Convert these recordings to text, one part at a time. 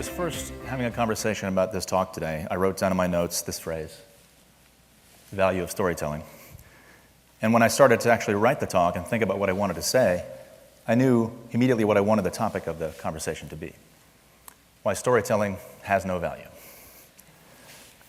was first having a conversation about this talk today, I wrote down in my notes this phrase, the value of storytelling. And when I started to actually write the talk and think about what I wanted to say, I knew immediately what I wanted the topic of the conversation to be. Why storytelling has no value.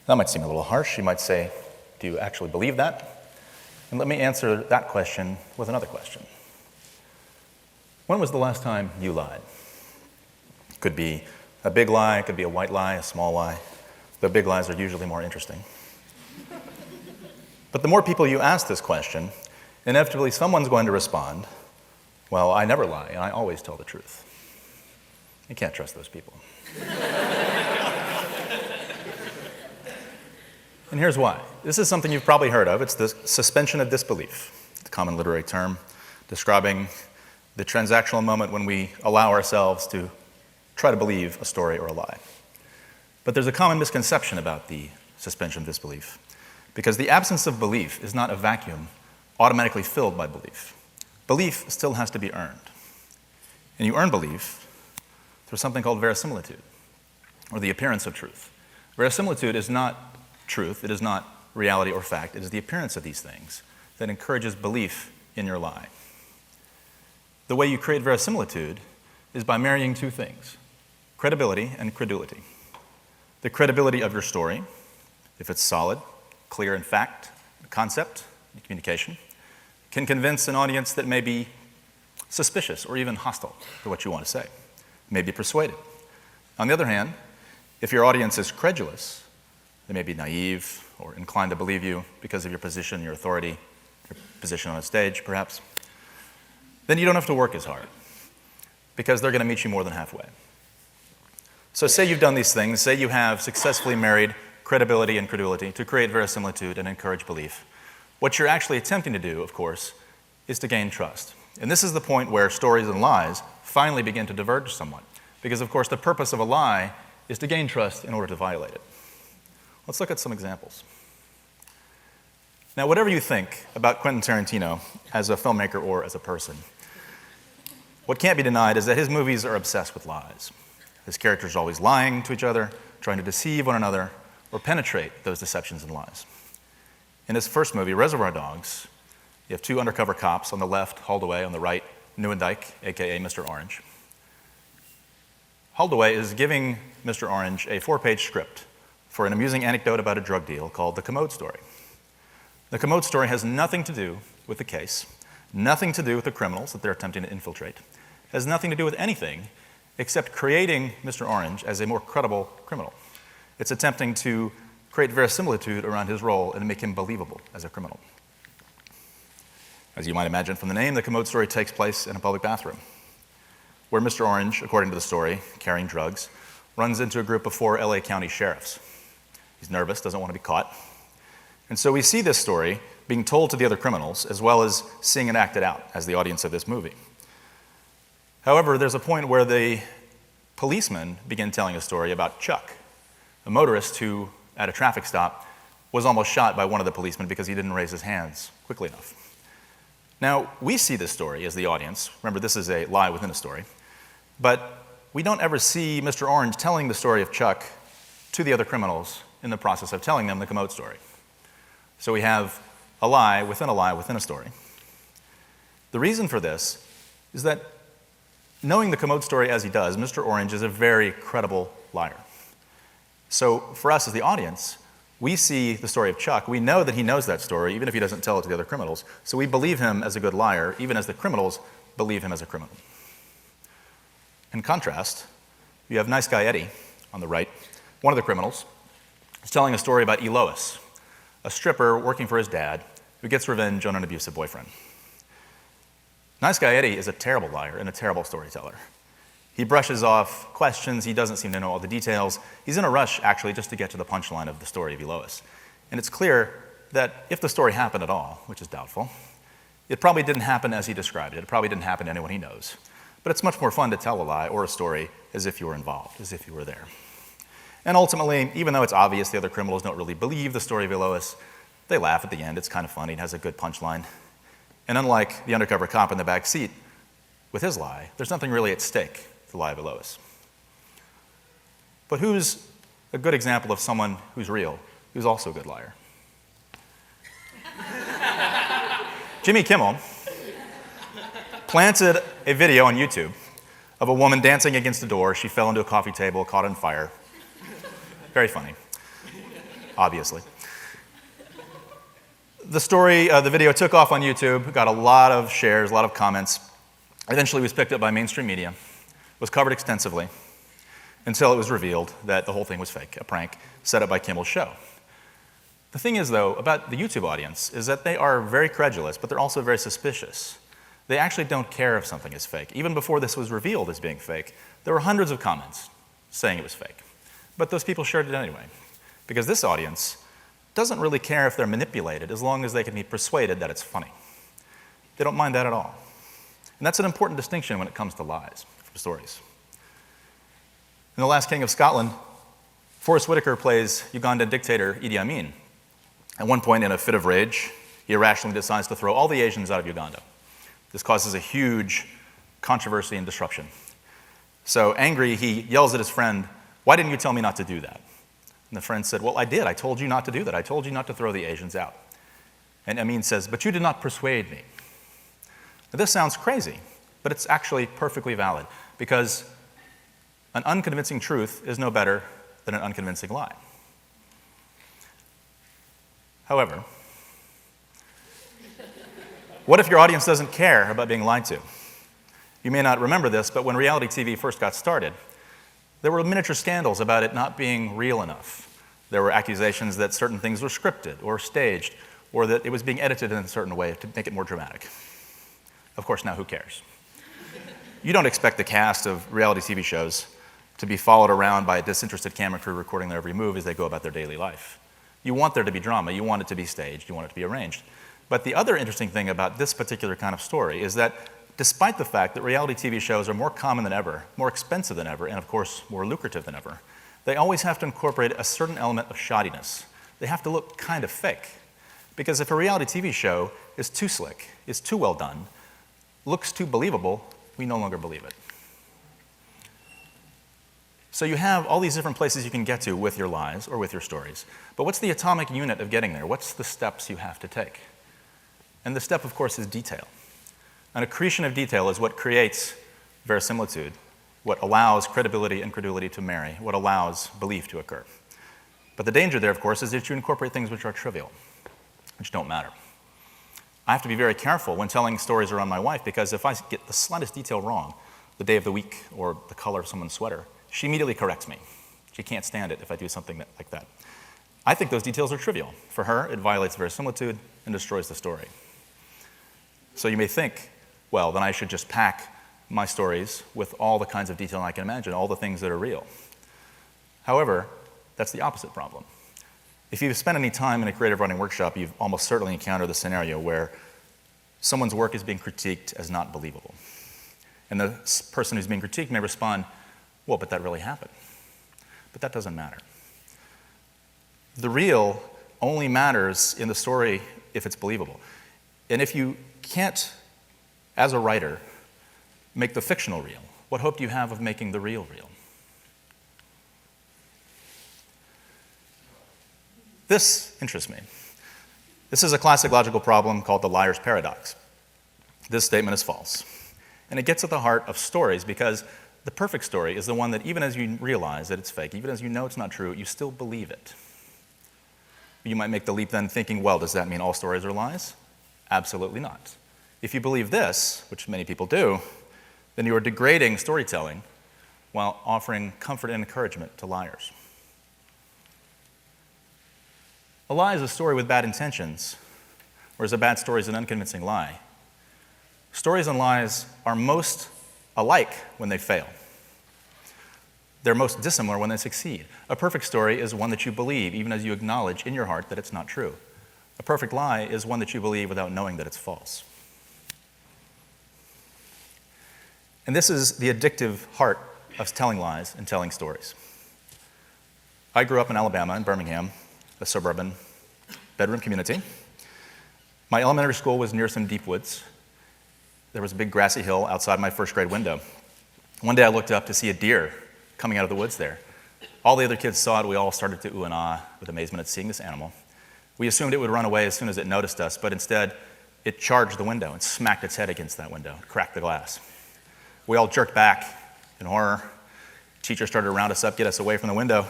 That might seem a little harsh. You might say, do you actually believe that? And let me answer that question with another question. When was the last time you lied? It could be a big lie, it could be a white lie, a small lie. The big lies are usually more interesting. But the more people you ask this question, inevitably someone's going to respond, well, I never lie, and I always tell the truth. You can't trust those people. And here's why. This is something you've probably heard of. It's the suspension of disbelief. It's a common literary term describing the transactional moment when we allow ourselves to try to believe a story or a lie. But there's a common misconception about the suspension of disbelief, because the absence of belief is not a vacuum automatically filled by belief. Belief still has to be earned. And you earn belief through something called verisimilitude, or the appearance of truth. Verisimilitude is not truth, it is not reality or fact, it is the appearance of these things that encourages belief in your lie. The way you create verisimilitude is by marrying two things, credibility and credulity. The credibility of your story, if it's solid, clear in fact, concept, and communication, can convince an audience that may be suspicious or even hostile to what you want to say, may be persuaded. On the other hand, if your audience is credulous, they may be naive or inclined to believe you because of your position, your authority, your position on a stage, perhaps, then you don't have to work as hard because they're going to meet you more than halfway. So say you've done these things, say you have successfully married credibility and credulity to create verisimilitude and encourage belief. What you're actually attempting to do, of course, is to gain trust. And this is the point where stories and lies finally begin to diverge somewhat. Because, of course, the purpose of a lie is to gain trust in order to violate it. Let's look at some examples. Now, whatever you think about Quentin Tarantino as a filmmaker or as a person, what can't be denied is that his movies are obsessed with lies. His characters are always lying to each other, trying to deceive one another, or penetrate those deceptions and lies. In his first movie, Reservoir Dogs, you have two undercover cops on the left, Holdaway, on the right, Newendike, a.k.a. Mr. Orange. Holdaway is giving Mr. Orange a 4-page script for an amusing anecdote about a drug deal called The Commode Story. The Commode Story has nothing to do with the case, nothing to do with the criminals that they're attempting to infiltrate, has nothing to do with anything except creating Mr. Orange as a more credible criminal. It's attempting to create verisimilitude around his role and make him believable as a criminal. As you might imagine from the name, the Commode Story takes place in a public bathroom, where Mr. Orange, according to the story, carrying drugs, runs into a group of 4 LA County sheriffs. He's nervous, doesn't want to be caught. And so we see this story being told to the other criminals, as well as seeing it acted out as the audience of this movie. However, there's a point where the policemen begin telling a story about Chuck, a motorist who, at a traffic stop, was almost shot by one of the policemen because he didn't raise his hands quickly enough. Now, we see this story as the audience. Remember, this is a lie within a story. But we don't ever see Mr. Orange telling the story of Chuck to the other criminals in the process of telling them the Commode Story. So we have a lie within a story. The reason for this is that knowing the Commode Story as he does, Mr. Orange is a very credible liar. So for us as the audience, we see the story of Chuck. We know that he knows that story, even if he doesn't tell it to the other criminals. So we believe him as a good liar, even as the criminals believe him as a criminal. In contrast, you have Nice Guy Eddie on the right. One of the criminals is telling a story about Elois, a stripper working for his dad who gets revenge on an abusive boyfriend. Nice Guy Eddie is a terrible liar and a terrible storyteller. He brushes off questions, he doesn't seem to know all the details. He's in a rush, actually, just to get to the punchline of the story of Elois. And it's clear that if the story happened at all, which is doubtful, it probably didn't happen as he described it. It probably didn't happen to anyone he knows. But it's much more fun to tell a lie or a story as if you were involved, as if you were there. And ultimately, even though it's obvious the other criminals don't really believe the story of Elois, they laugh at the end. It's kind of funny. It has a good punchline. And unlike the undercover cop in the back seat, with his lie, there's nothing really at stake, the lie of Elois. But who's a good example of someone who's real, who's also a good liar? Jimmy Kimmel planted a video on YouTube of a woman dancing against a door. She fell into a coffee table, caught on fire. Very funny, obviously. The story, the video took off on YouTube, got a lot of shares, a lot of comments. Eventually was picked up by mainstream media, was covered extensively, until it was revealed that the whole thing was fake, a prank set up by Kimmel's show. The thing is, though, about the YouTube audience is that they are very credulous, but they're also very suspicious. They actually don't care if something is fake. Even before this was revealed as being fake, there were hundreds of comments saying it was fake. But those people shared it anyway, because this audience doesn't really care if they're manipulated as long as they can be persuaded that it's funny. They don't mind that at all. And that's an important distinction when it comes to lies from stories. In The Last King of Scotland, Forrest Whitaker plays Ugandan dictator Idi Amin. At one point, in a fit of rage, he irrationally decides to throw all the Asians out of Uganda. This causes a huge controversy and disruption. So angry, he yells at his friend, "Why didn't you tell me not to do that?" And the friend said, "Well, I did. I told you not to do that. I told you not to throw the Asians out." And Amin says, "But you did not persuade me." Now, this sounds crazy, but it's actually perfectly valid, because an unconvincing truth is no better than an unconvincing lie. However, what if your audience doesn't care about being lied to? You may not remember this, but when reality TV first got started, there were miniature scandals about it not being real enough. There were accusations that certain things were scripted or staged, or that it was being edited in a certain way to make it more dramatic. Of course, now who cares? You don't expect the cast of reality TV shows to be followed around by a disinterested camera crew recording their every move as they go about their daily life. You want there to be drama, you want it to be staged, you want it to be arranged. But the other interesting thing about this particular kind of story is that despite the fact that reality TV shows are more common than ever, more expensive than ever, and of course more lucrative than ever, they always have to incorporate a certain element of shoddiness. They have to look kind of fake. Because if a reality TV show is too slick, is too well done, looks too believable, we no longer believe it. So you have all these different places you can get to with your lies or with your stories. But what's the atomic unit of getting there? What's the steps you have to take? And the step, of course, is detail. An accretion of detail is what creates verisimilitude, what allows credibility and credulity to marry, what allows belief to occur. But the danger there, of course, is that you incorporate things which are trivial, which don't matter. I have to be very careful when telling stories around my wife, because if I get the slightest detail wrong, the day of the week or the color of someone's sweater, she immediately corrects me. She can't stand it if I do something like that. I think those details are trivial. For her, it violates verisimilitude and destroys the story. So you may think, well, then I should just pack my stories with all the kinds of detail I can imagine, all the things that are real. However, that's the opposite problem. If you've spent any time in a creative writing workshop, you've almost certainly encountered the scenario where someone's work is being critiqued as not believable. And the person who's being critiqued may respond, well, but that really happened. But that doesn't matter. The real only matters in the story if it's believable. And if you can't, as a writer, make the fictional real, what hope do you have of making the real real? This interests me. This is a classic logical problem called the liar's paradox. This statement is false. And it gets at the heart of stories, because the perfect story is the one that even as you realize that it's fake, even as you know it's not true, you still believe it. You might make the leap then thinking, well, does that mean all stories are lies? Absolutely not. If you believe this, which many people do, then you are degrading storytelling while offering comfort and encouragement to liars. A lie is a story with bad intentions, whereas a bad story is an unconvincing lie. Stories and lies are most alike when they fail. They're most dissimilar when they succeed. A perfect story is one that you believe, even as you acknowledge in your heart that it's not true. A perfect lie is one that you believe without knowing that it's false. And this is the addictive heart of telling lies and telling stories. I grew up in Alabama, in Birmingham, a suburban bedroom community. My elementary school was near some deep woods. There was a big grassy hill outside my first grade window. One day I looked up to see a deer coming out of the woods there. All the other kids saw it. We all started to ooh and ah with amazement at seeing this animal. We assumed it would run away as soon as it noticed us, but instead, it charged the window and smacked its head against that window, cracked the glass. We all jerked back in horror. Teacher started to round us up, get us away from the window.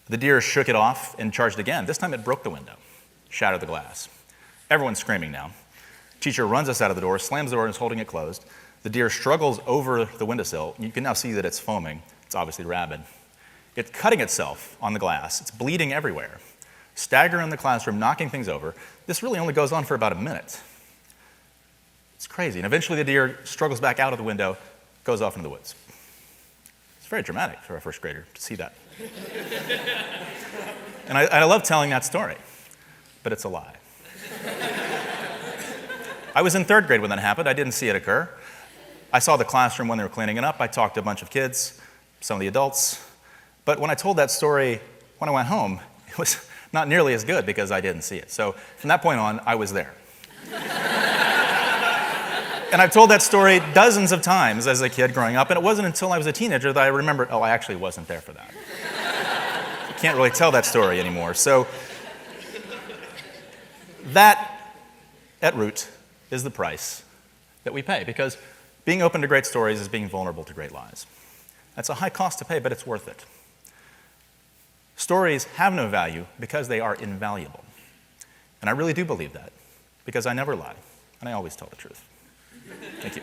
The deer shook it off and charged again. This time it broke the window, shattered the glass. Everyone's screaming now. Teacher runs us out of the door, slams the door, and is holding it closed. The deer struggles over the windowsill. You can now see that it's foaming. It's obviously rabid. It's cutting itself on the glass. It's bleeding everywhere. Staggering in the classroom, knocking things over. This really only goes on for about a minute. It's crazy. And eventually the deer struggles back out of the window, goes off into the woods. It's very dramatic for a first grader to see that. And I love telling that story, but it's a lie. I was in third grade when that happened. I didn't see it occur. I saw the classroom when they were cleaning it up. I talked to a bunch of kids, some of the adults. But when I told that story when I went home, it was not nearly as good because I didn't see it. So from that point on, I was there. And I've told that story dozens of times as a kid growing up, and it wasn't until I was a teenager that I remembered, oh, I actually wasn't there for that. I can't really tell that story anymore. So that, at root, is the price that we pay, because being open to great stories is being vulnerable to great lies. That's a high cost to pay, but it's worth it. Stories have no value because they are invaluable. And I really do believe that, because I never lie, and I always tell the truth. Thank you.